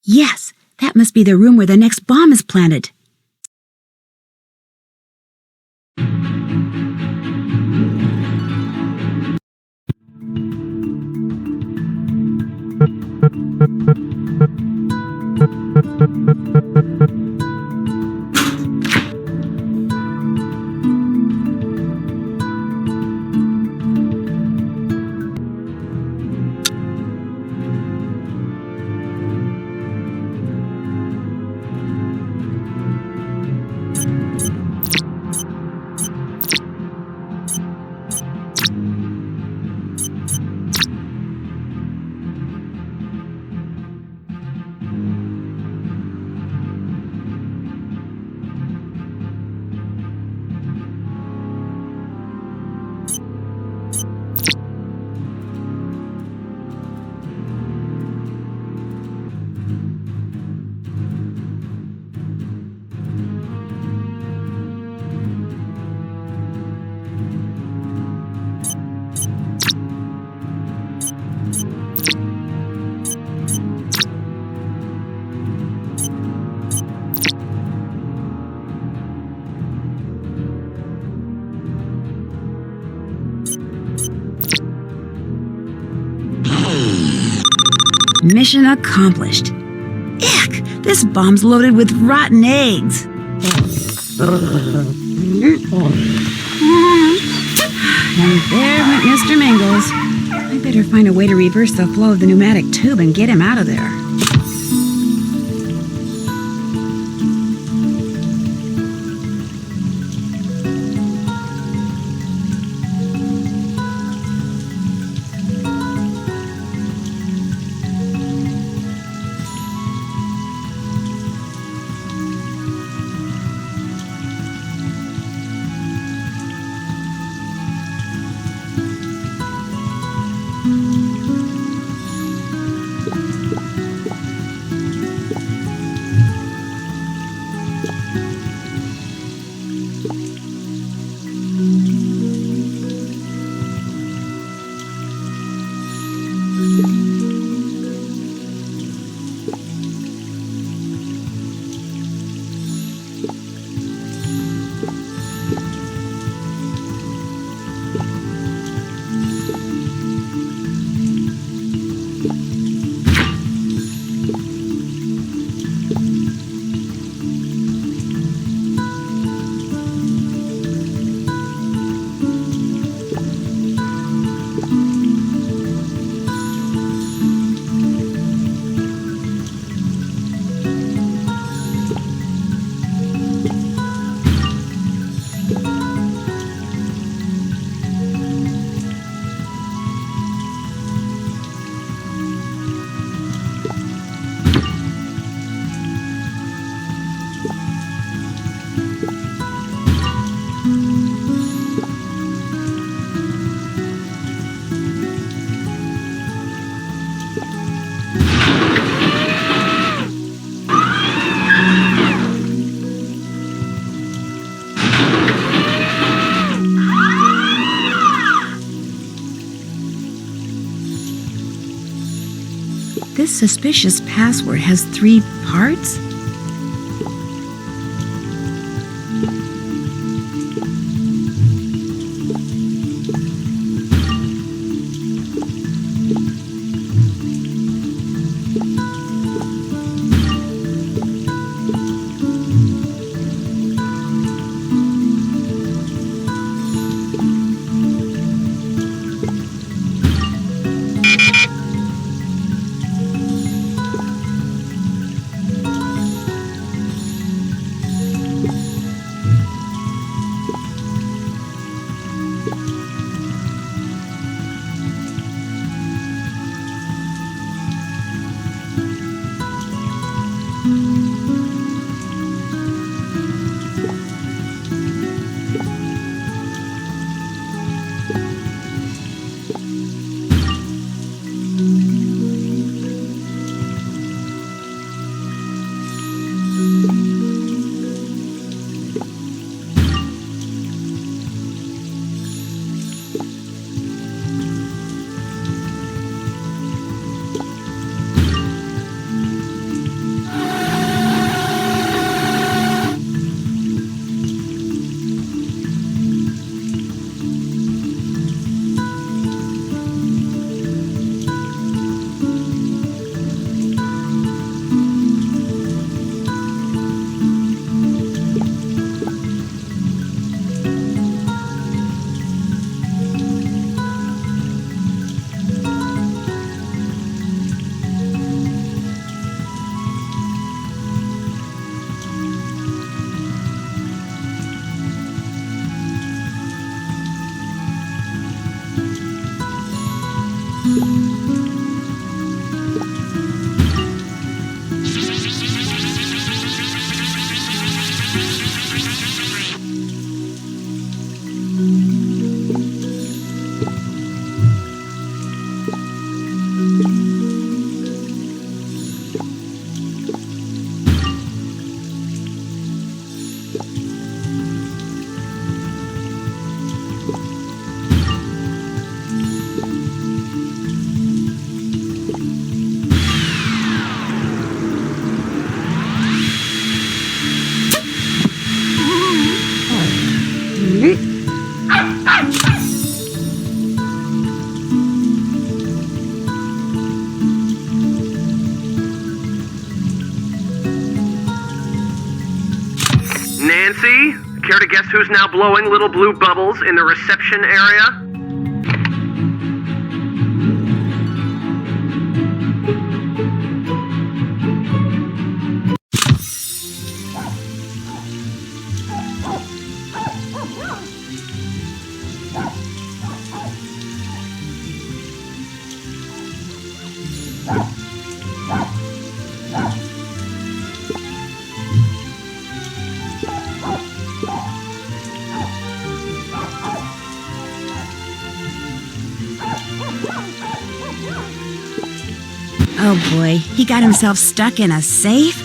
Yes, that must be the room where the next bomb is planted. Mission accomplished. Ick! This bomb's loaded with rotten eggs. And there went Mr. Mingles. I better find a way to reverse the flow of the pneumatic tube and get him out of there. This suspicious password has 3 parts? see? Care to guess who's now blowing little blue bubbles in the reception area? Oh boy, he got himself stuck in a safe?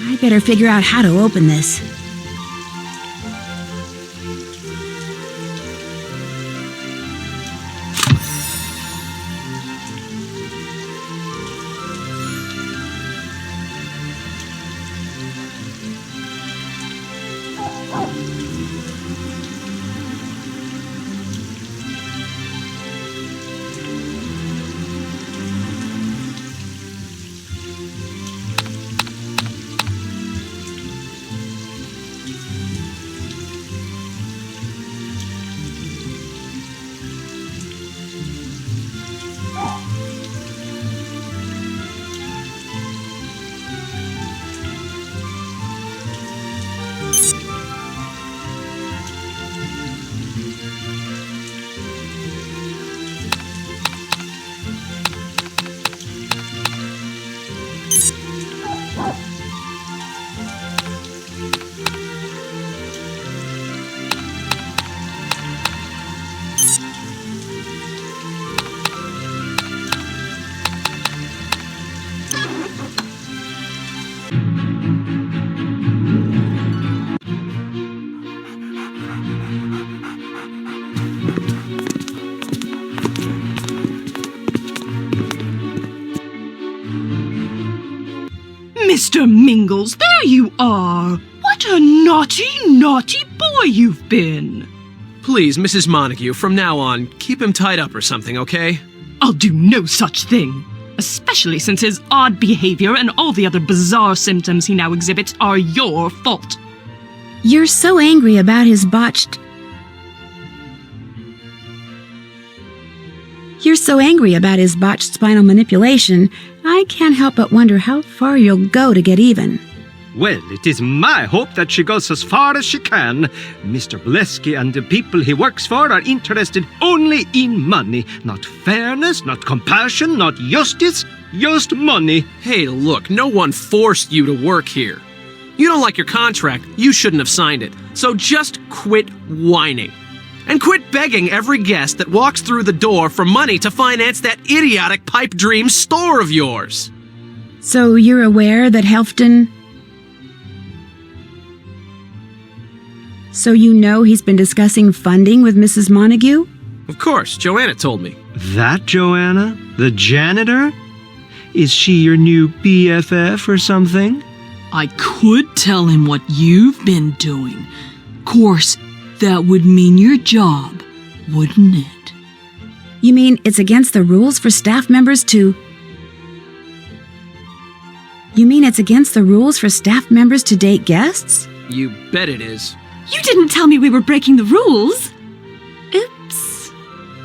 I better figure out how to open this. Mr. Mingles, there you are! What a naughty, naughty boy you've been! Please, Mrs. Montague, from now on, keep him tied up or something, okay? I'll do no such thing, especially since his odd behavior and all the other bizarre symptoms he now exhibits are your fault. You're so angry about his botched... spinal manipulation, I can't help but wonder how far you'll go to get even. Well, it is my hope that she goes as far as she can. Mr. Bolesky and the people he works for are interested only in money. Not fairness, not compassion, not justice, just money. Hey, look, no one forced you to work here. You don't like your contract, you shouldn't have signed it. So just quit whining. And quit begging every guest that walks through the door for money to finance that idiotic pipe dream store of yours. So you're aware that Helfton... So you know he's been discussing funding with Mrs. Montague? Of course, Joanna told me. That Joanna? The janitor? Is she your new BFF or something? I could tell him what you've been doing. Course, that would mean your job, wouldn't it? You mean it's against the rules for staff members to... date guests? You bet it is. You didn't tell me we were breaking the rules. Oops.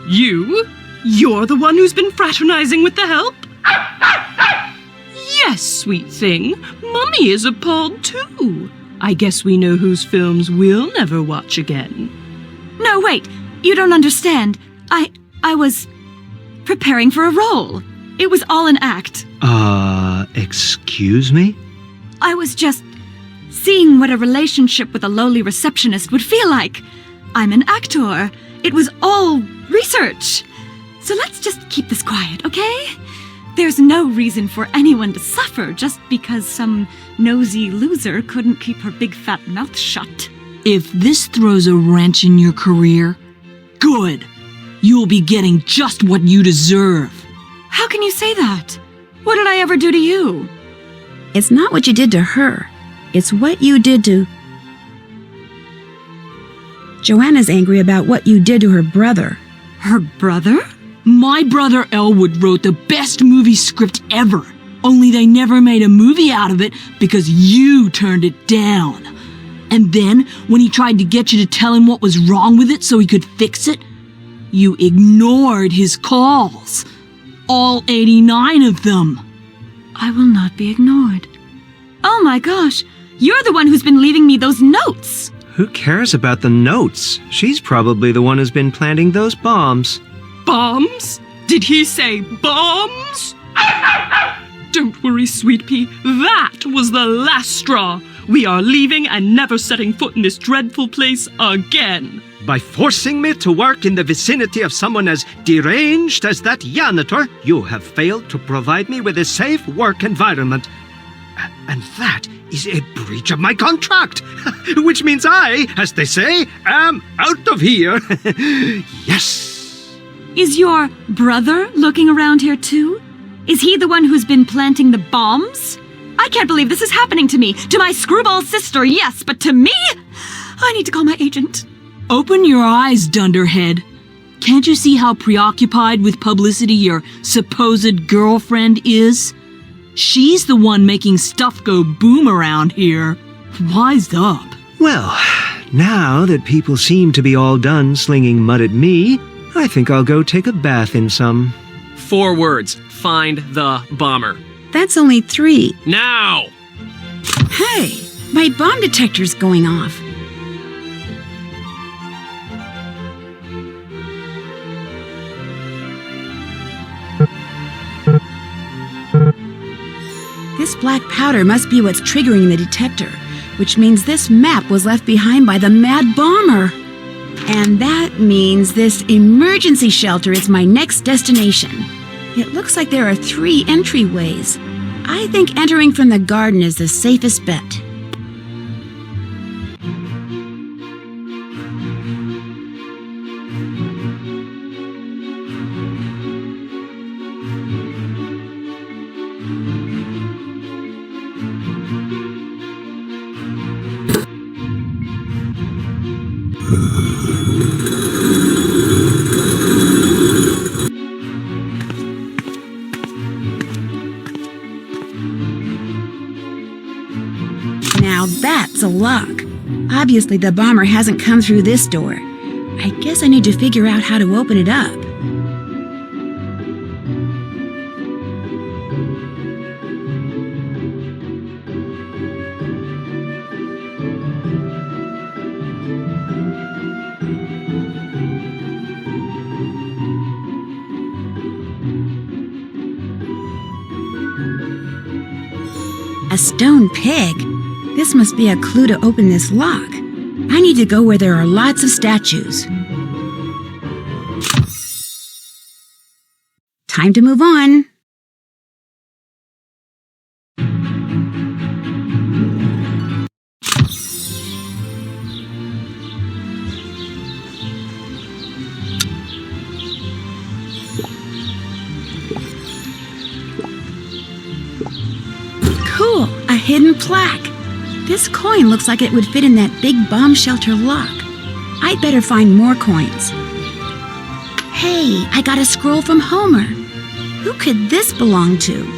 You're the one who's been fraternizing with the help? Yes, sweet thing. Mummy is appalled too. I guess we know whose films we'll never watch again. No, wait. You don't understand. I was preparing for a role. It was all an act. Excuse me? I was just seeing what a relationship with a lowly receptionist would feel like. I'm an actor. It was all research. So let's just keep this quiet, okay? There's no reason for anyone to suffer just because some nosy loser couldn't keep her big fat mouth shut. If this throws a wrench in your career, good. You'll be getting just what you deserve. How can you say that? What did I ever do to you? It's not what you did to her. It's what you did to... Joanna's angry about what you did to her brother. Her brother? My brother Elwood wrote the best movie script ever. Only they never made a movie out of it because you turned it down. And then, when he tried to get you to tell him what was wrong with it so he could fix it, you ignored his calls. All 89 of them. I will not be ignored. Oh my gosh, you're the one who's been leaving me those notes. Who cares about the notes? She's probably the one who's been planting those bombs. Bombs? Did he say bombs? Don't worry, Sweet Pea. That was the last straw. We are leaving and never setting foot in this dreadful place again. By forcing me to work in the vicinity of someone as deranged as that janitor, you have failed to provide me with a safe work environment. And that is a breach of my contract, which means I, as they say, am out of here. Yes. Is your brother looking around here too? Is he the one who's been planting the bombs? I can't believe this is happening to me. To my screwball sister, yes, but to me? I need to call my agent. Open your eyes, Dunderhead. Can't you see how preoccupied with publicity your supposed girlfriend is? She's the one making stuff go boom around here. Wise up. Well, now that people seem to be all done slinging mud at me, I think I'll go take a bath in some. 4 words. Find the bomber. That's only 3. Now! Hey, my bomb detector's going off. This black powder must be what's triggering the detector, which means this map was left behind by the mad bomber. And that means this emergency shelter is my next destination. It looks like there are 3 entryways. I think entering from the garden is the safest bet. Now that's a lock. Obviously the bomber hasn't come through this door. I guess I need to figure out how to open it up. A stone pig? This must be a clue to open this lock. I need to go where there are lots of statues. Time to move on. Cool, a hidden plaque. This coin looks like it would fit in that big bomb shelter lock. I'd better find more coins. Hey, I got a scroll from Homer. Who could this belong to?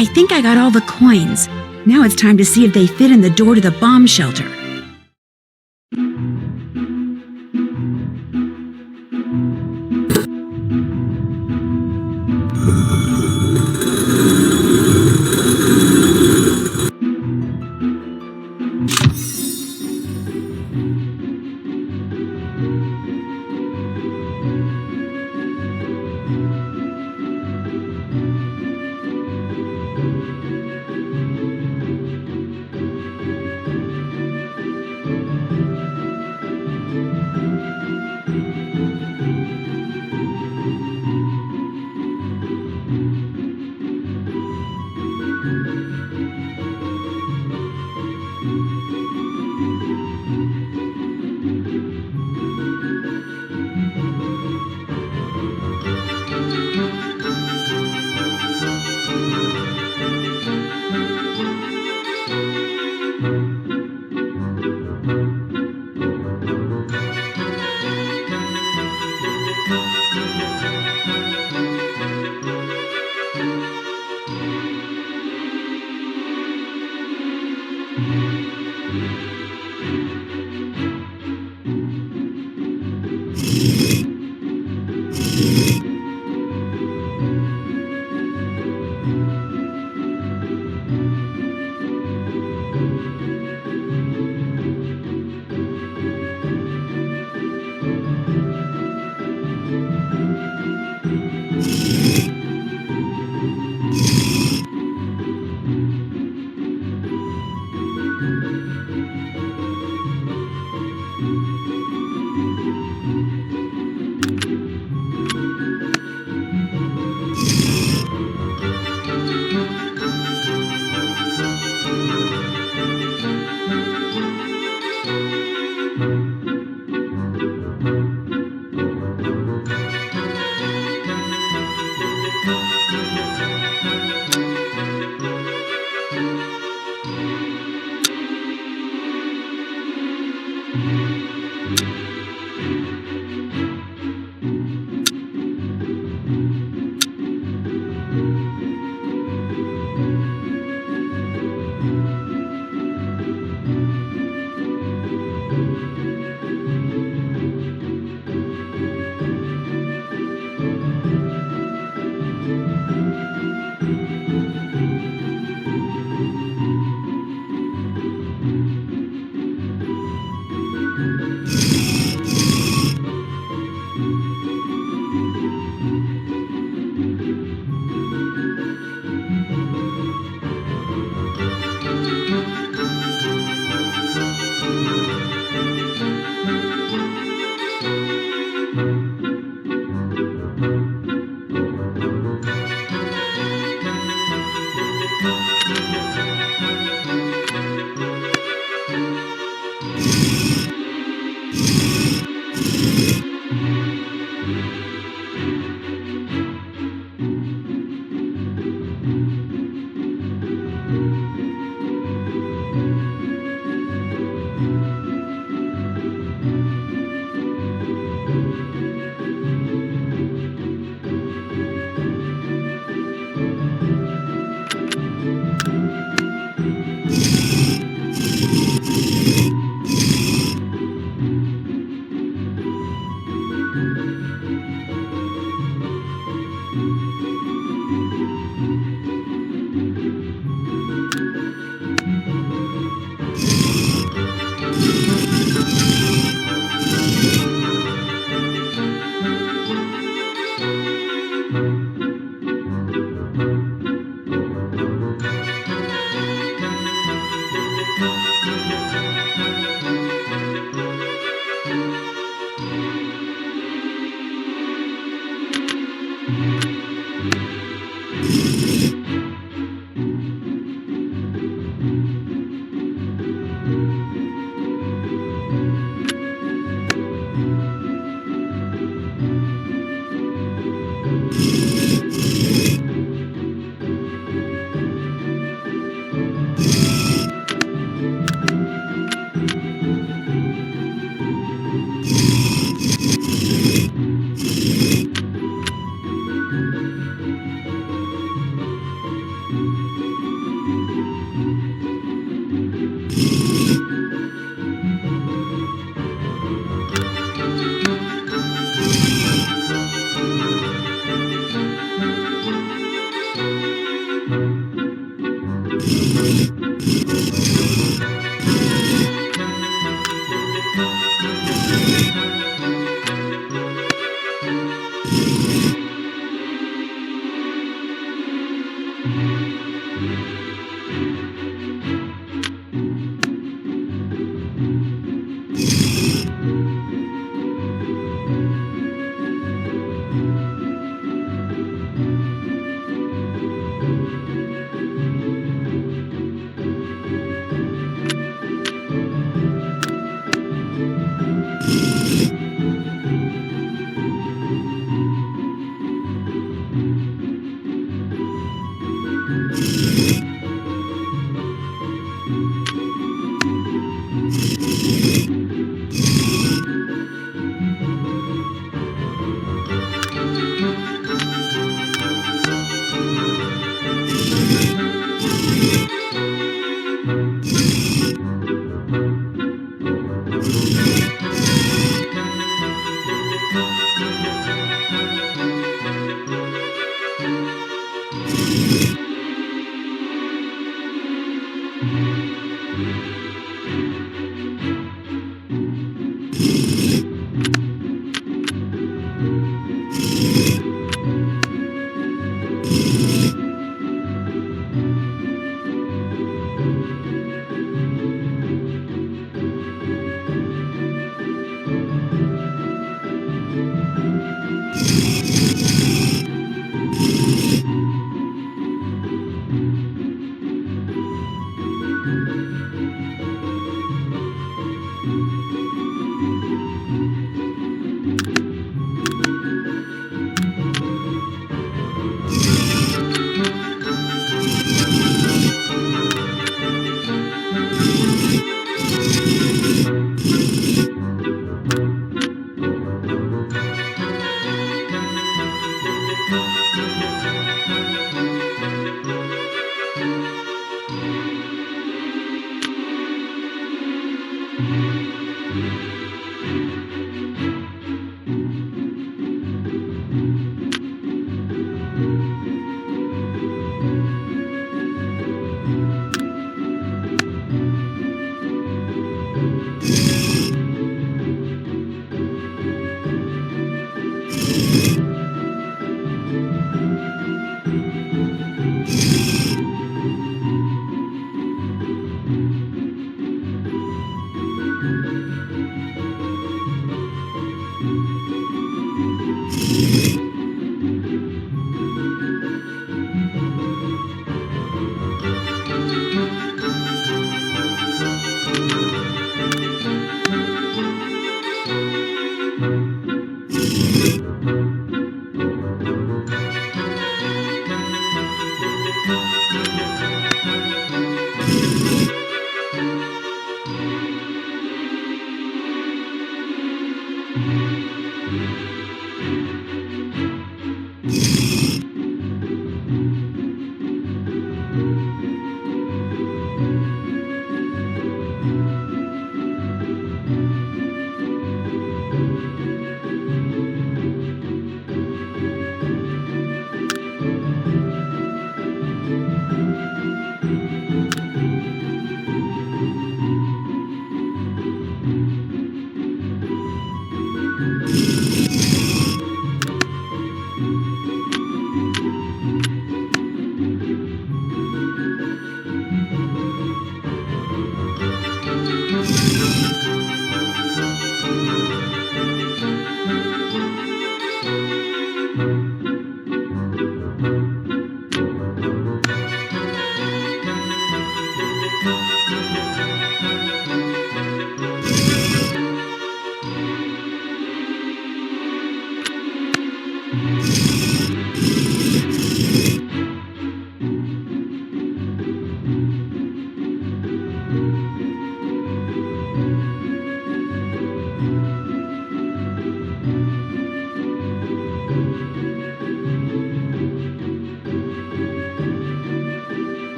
I think I got all the coins. Now it's time to see if they fit in the door to the bomb shelter.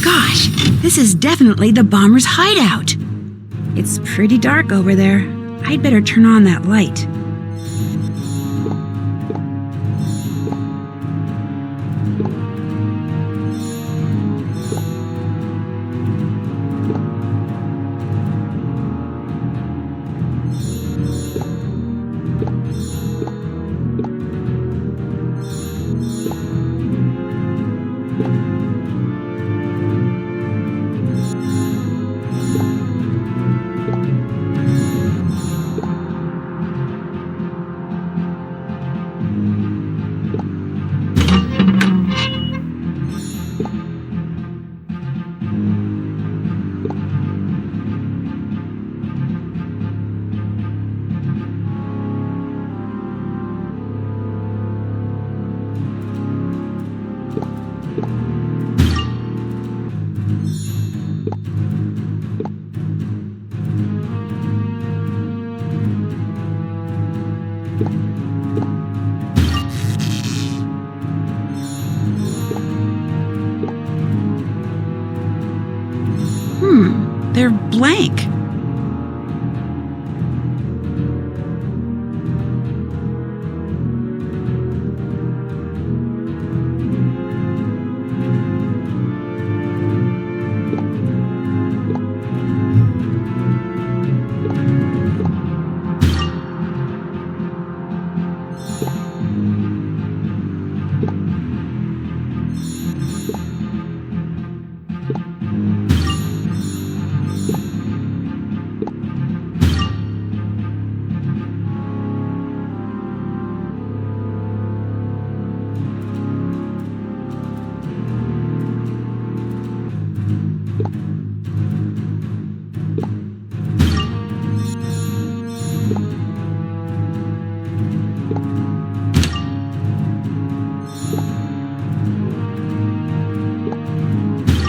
Gosh, this is definitely the bomber's hideout. It's pretty dark over there. I'd better turn on that light. They're blank.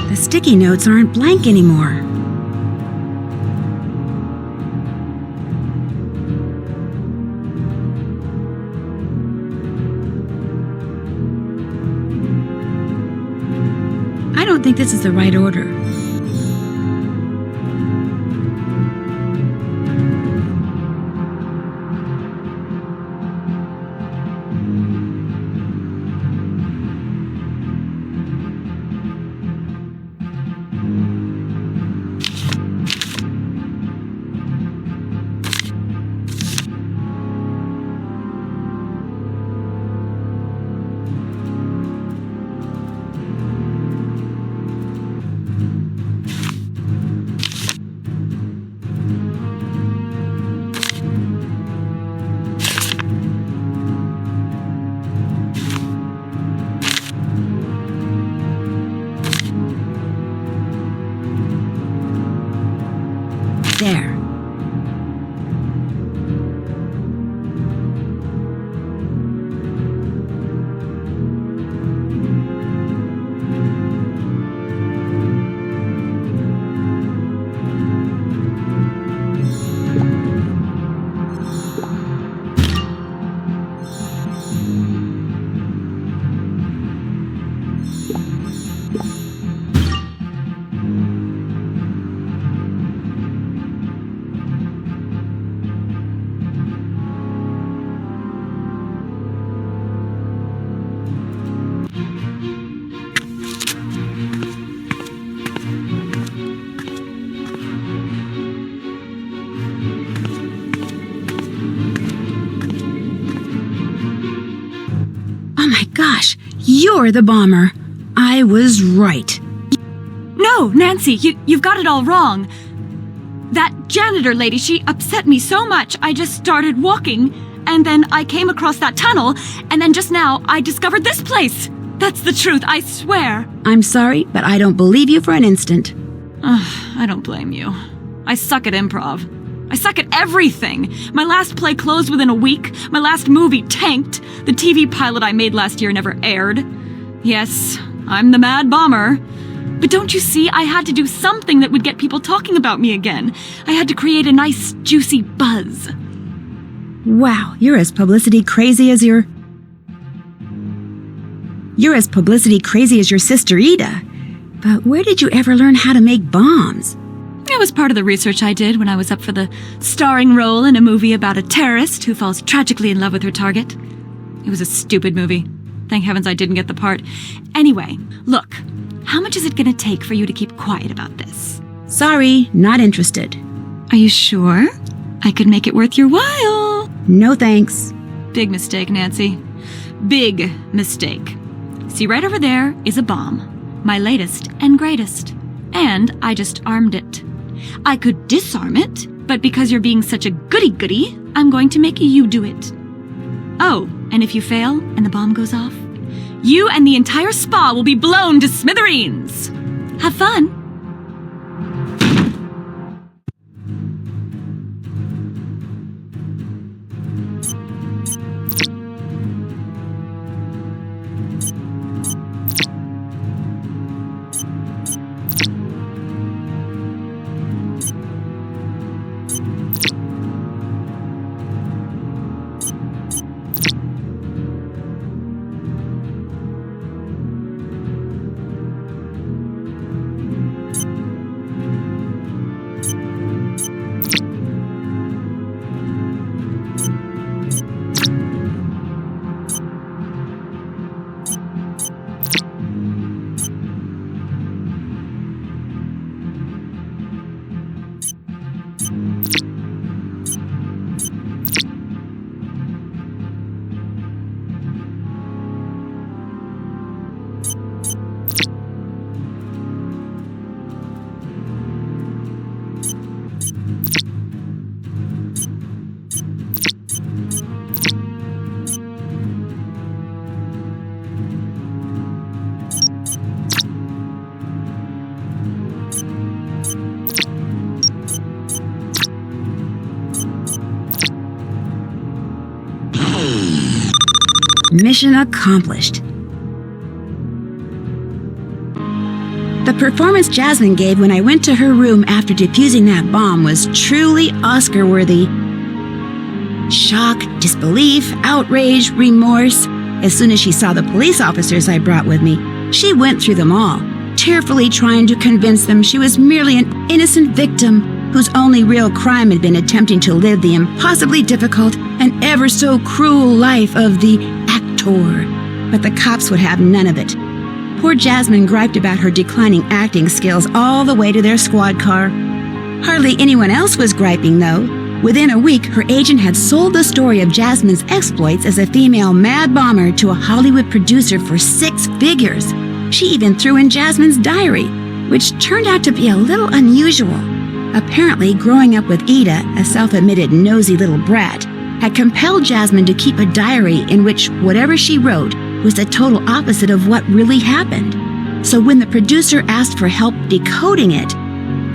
The sticky notes aren't blank anymore. I don't think this is the right order. there. Oh my gosh, you're the bomber. I was right. No, Nancy, you've got it all wrong. That janitor lady, she upset me so much, I just started walking, and then I came across that tunnel, and then just now I discovered this place. That's the truth, I swear. I'm sorry, but I don't believe you for an instant. I don't blame you. I suck at improv. I suck at everything. My last play closed within a week. My last movie tanked. The TV pilot I made last year never aired. Yes, I'm the Mad Bomber. But don't you see, I had to do something that would get people talking about me again. I had to create a nice, juicy buzz. Wow, you're as publicity crazy as your sister Ida. But where did you ever learn how to make bombs? It was part of the research I did when I was up for the starring role in a movie about a terrorist who falls tragically in love with her target. It was a stupid movie. Thank heavens I didn't get the part. Anyway, look, how much is it going to take for you to keep quiet about this? Sorry, not interested. Are you sure? I could make it worth your while. No thanks. Big mistake, Nancy. Big mistake. See, right over there is a bomb. My latest and greatest. And I just armed it. I could disarm it, but because you're being such a goody-goody, I'm going to make you do it. Oh, and if you fail and the bomb goes off, you and the entire spa will be blown to smithereens. Have fun. Mission accomplished. The performance Jasmine gave when I went to her room after defusing that bomb was truly Oscar-worthy. Shock, disbelief, outrage, remorse. As soon as she saw the police officers I brought with me, she went through them all, tearfully trying to convince them she was merely an innocent victim whose only real crime had been attempting to live the impossibly difficult and ever so cruel life of the actor. But the cops would have none of it. Poor Jasmine griped about her declining acting skills all the way to their squad car. Hardly anyone else was griping, though. Within a week, her agent had sold the story of Jasmine's exploits as a female mad bomber to a Hollywood producer for 6 figures. She even threw in Jasmine's diary, which turned out to be a little unusual. Apparently, growing up with Ida, a self-admitted nosy little brat, had compelled Jasmine to keep a diary in which whatever she wrote was the total opposite of what really happened. So when the producer asked for help decoding it,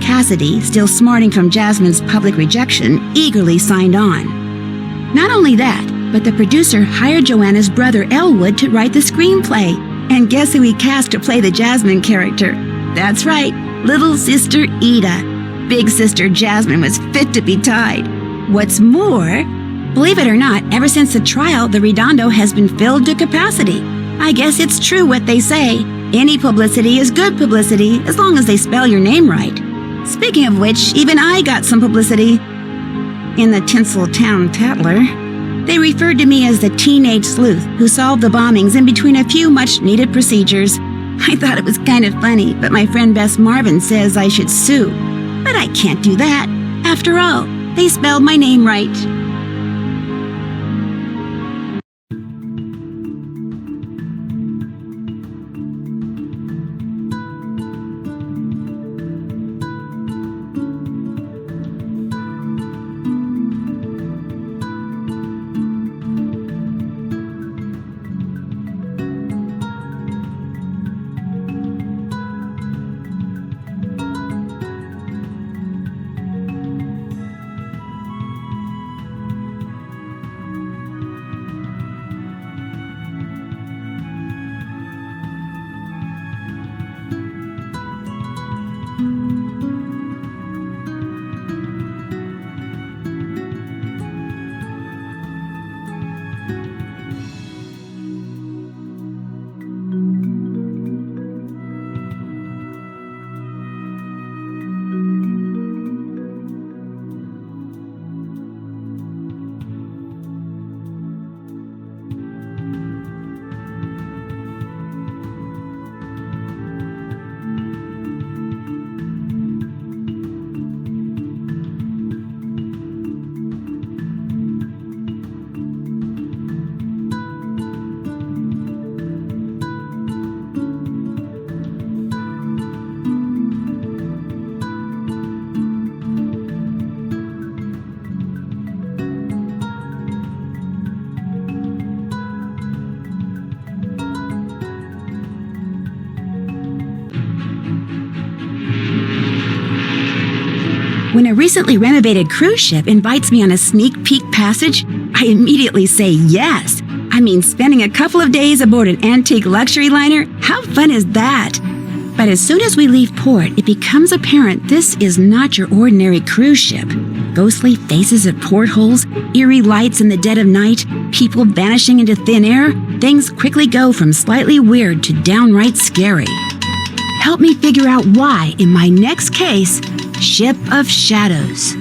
Cassidy, still smarting from Jasmine's public rejection, eagerly signed on. Not only that, but the producer hired Joanna's brother Elwood to write the screenplay. And guess who he cast to play the Jasmine character? That's right, little sister Ida. Big sister Jasmine was fit to be tied. What's more, believe it or not, ever since the trial, the Redondo has been filled to capacity. I guess it's true what they say. Any publicity is good publicity as long as they spell your name right. Speaking of which, even I got some publicity. In the Tinseltown Tattler, they referred to me as the teenage sleuth who solved the bombings in between a few much-needed procedures. I thought it was kind of funny, but my friend Bess Marvin says I should sue. But I can't do that. After all, they spelled my name right. When a recently renovated cruise ship invites me on a sneak peek passage, I immediately say yes. I mean, spending a couple of days aboard an antique luxury liner, how fun is that? But as soon as we leave port, it becomes apparent this is not your ordinary cruise ship. Ghostly faces at portholes, eerie lights in the dead of night, people vanishing into thin air, things quickly go from slightly weird to downright scary. Help me figure out why in my next case, Ship of Shadows.